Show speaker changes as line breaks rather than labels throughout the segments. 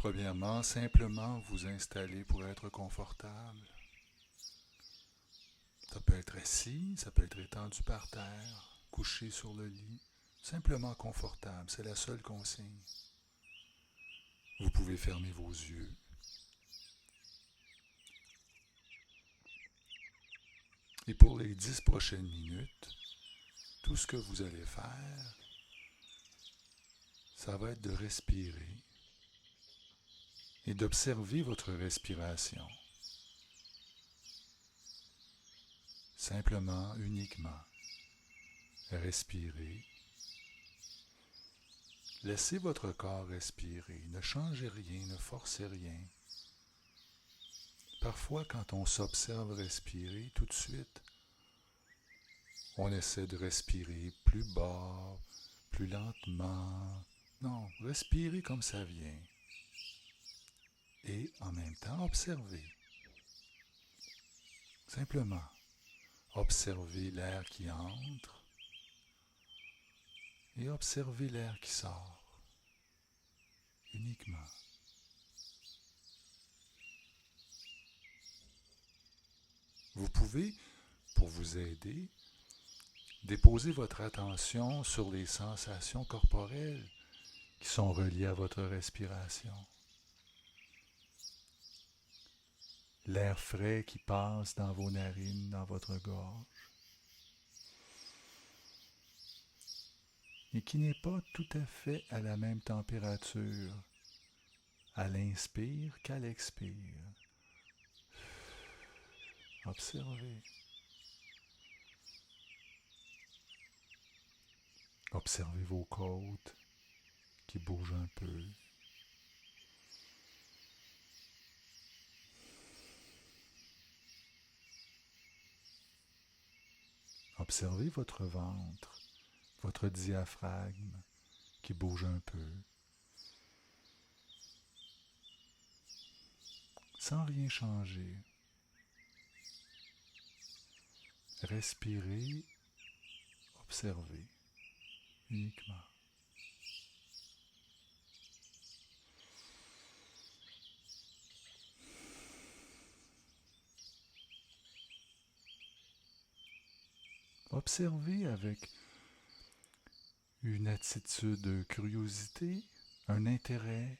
Premièrement, simplement vous installer pour être confortable. Ça peut être assis, ça peut être étendu par terre, couché sur le lit. Simplement confortable, c'est la seule consigne. Vous pouvez fermer vos yeux. Et pour les 10 prochaines minutes, tout ce que vous allez faire, ça va être de respirer et d'observer votre respiration. Simplement, uniquement, respirer. Laissez votre corps respirer. Ne changez rien, ne forcez rien. Parfois, quand on s'observe respirer, tout de suite, on essaie de respirer plus bas, plus lentement. Non, respirez comme ça vient. Et en même temps, observez. Simplement, observez l'air qui entre et observez l'air qui sort. Uniquement. Vous pouvez, pour vous aider, déposer votre attention sur les sensations corporelles qui sont reliées à votre respiration. L'air frais qui passe dans vos narines, dans votre gorge, et qui n'est pas tout à fait à la même température à l'inspire qu'à l'expire. Observez. Observez vos côtes qui bougent un peu. Observez votre ventre, votre diaphragme qui bouge un peu. Sans rien changer. Respirez, observez uniquement. Observez avec une attitude de curiosité, un intérêt.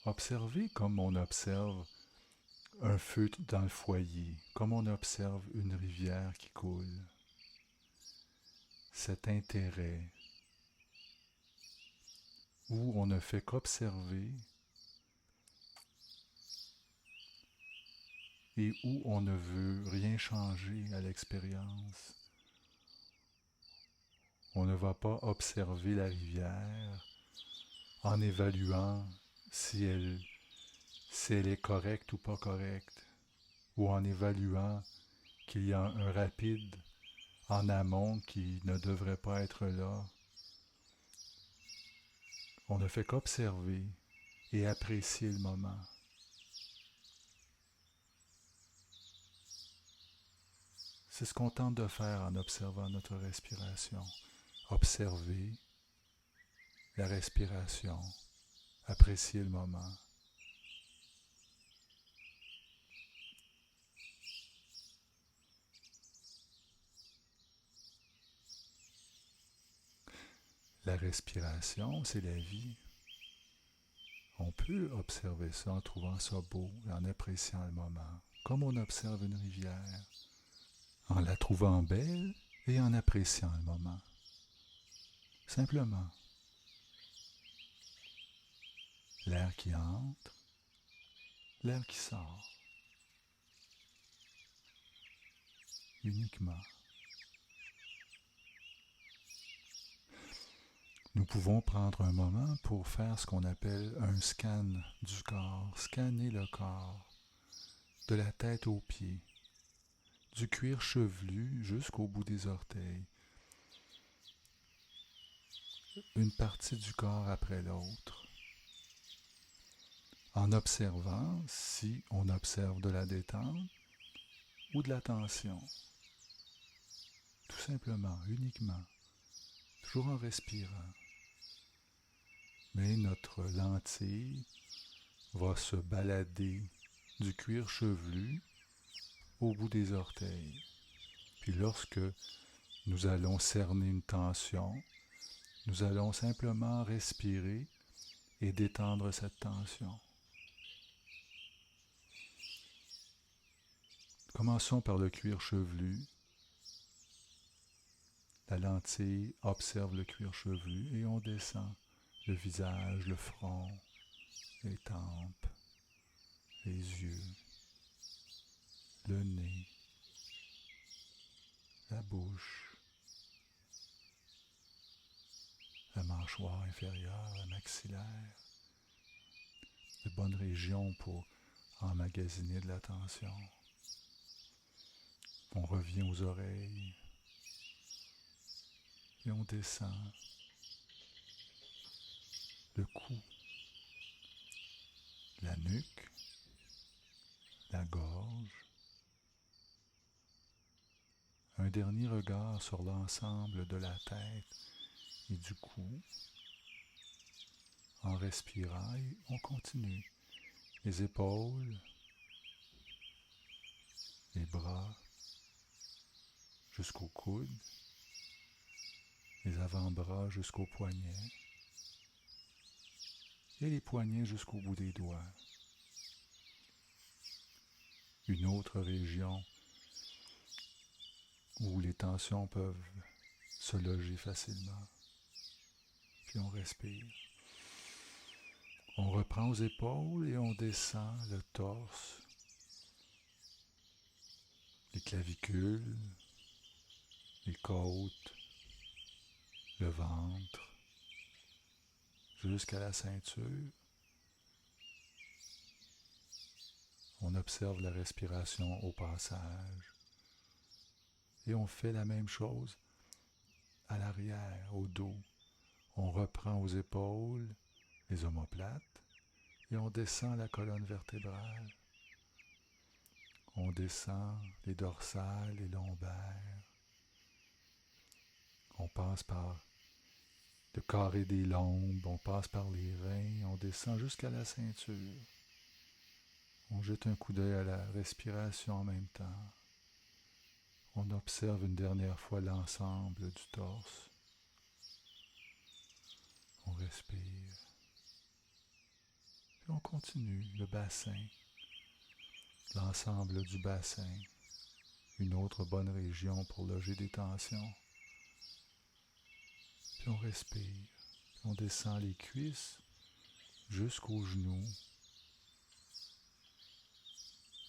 Observez comme on observe un feu dans le foyer, comme on observe une rivière qui coule. Cet intérêt où on ne fait qu'observer et où on ne veut rien changer à l'expérience. On ne va pas observer la rivière en évaluant si elle est correcte ou pas correcte, ou en évaluant qu'il y a un rapide en amont qui ne devrait pas être là. On ne fait qu'observer et apprécier le moment. C'est ce qu'on tente de faire en observant notre respiration. Observer la respiration, apprécier le moment. La respiration, c'est la vie. On peut observer ça en trouvant ça beau et en appréciant le moment, comme on observe une rivière, en la trouvant belle et en appréciant le moment. Simplement, l'air qui entre, l'air qui sort, uniquement. Nous pouvons prendre un moment pour faire ce qu'on appelle un scan du corps, scanner le corps, de la tête aux pieds, du cuir chevelu jusqu'au bout des orteils, une partie du corps après l'autre, en observant si on observe de la détente ou de la tension. Tout simplement, uniquement. toujours en respirant. Mais notre lentille va se balader du cuir chevelu au bout des orteils. Puis lorsque nous allons cerner une tension, nous allons simplement respirer et détendre cette tension. Commençons par le cuir chevelu. La lentille observe le cuir chevelu et on descend le visage, le front, les tempes, les yeux, le nez, la bouche, la mâchoire inférieure, la maxillaire. De bonnes régions pour emmagasiner de la tension. On revient aux oreilles et on descend le cou, la nuque, la gorge. Un dernier regard sur l'ensemble de la tête et du cou. En respirant, et on continue. Les épaules, les bras jusqu'au coude, les avant-bras jusqu'aux poignets et les poignets jusqu'au bout des doigts. Une autre région où les tensions peuvent se loger facilement. Puis on respire. On reprend aux épaules et on descend le torse, les clavicules, les côtes, le ventre, jusqu'à la ceinture. On observe la respiration au passage. Et on fait la même chose à l'arrière, au dos. On reprend aux épaules les omoplates et on descend la colonne vertébrale. On descend les dorsales, les lombaires. On passe par le carré des lombes, on passe par les reins, on descend jusqu'à la ceinture. On jette un coup d'œil à la respiration en même temps. On observe une dernière fois l'ensemble du torse. On respire. Puis on continue, le bassin, l'ensemble du bassin, une autre bonne région pour loger des tensions. Puis on respire. Puis on descend les cuisses jusqu'aux genoux,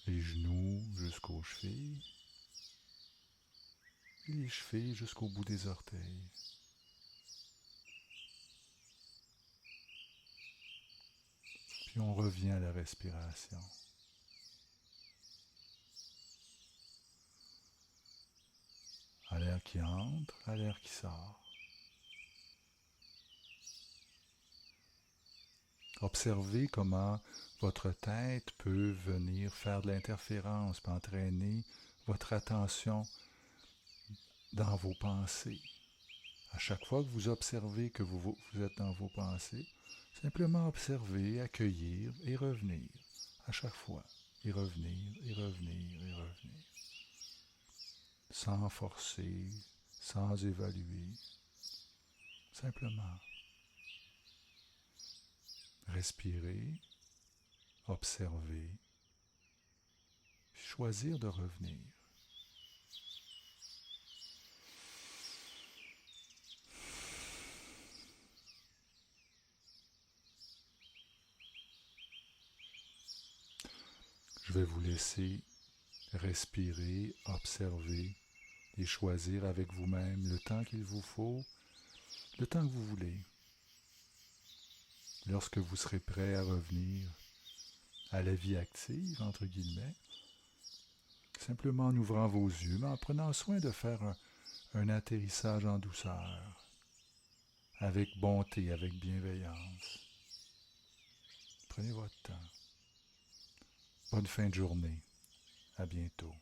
les genoux jusqu'aux chevilles, et les chevilles jusqu'au bout des orteils. Puis on revient à la respiration. À l'air qui entre, à l'air qui sort. Observez comment votre tête peut venir faire de l'interférence, peut entraîner votre attention dans vos pensées. À chaque fois que vous observez que vous êtes dans vos pensées, simplement observer, accueillir et revenir. À chaque fois. Et revenir, et revenir, et revenir. Sans forcer, sans évaluer. Simplement. Respirer, observer, choisir de revenir. Je vais vous laisser respirer, observer et choisir avec vous-même le temps qu'il vous faut, le temps que vous voulez. Lorsque vous serez prêt à revenir à la vie active, entre guillemets, simplement en ouvrant vos yeux, mais en prenant soin de faire un atterrissage en douceur, avec bonté, avec bienveillance. Prenez votre temps. Bonne fin de journée. À bientôt.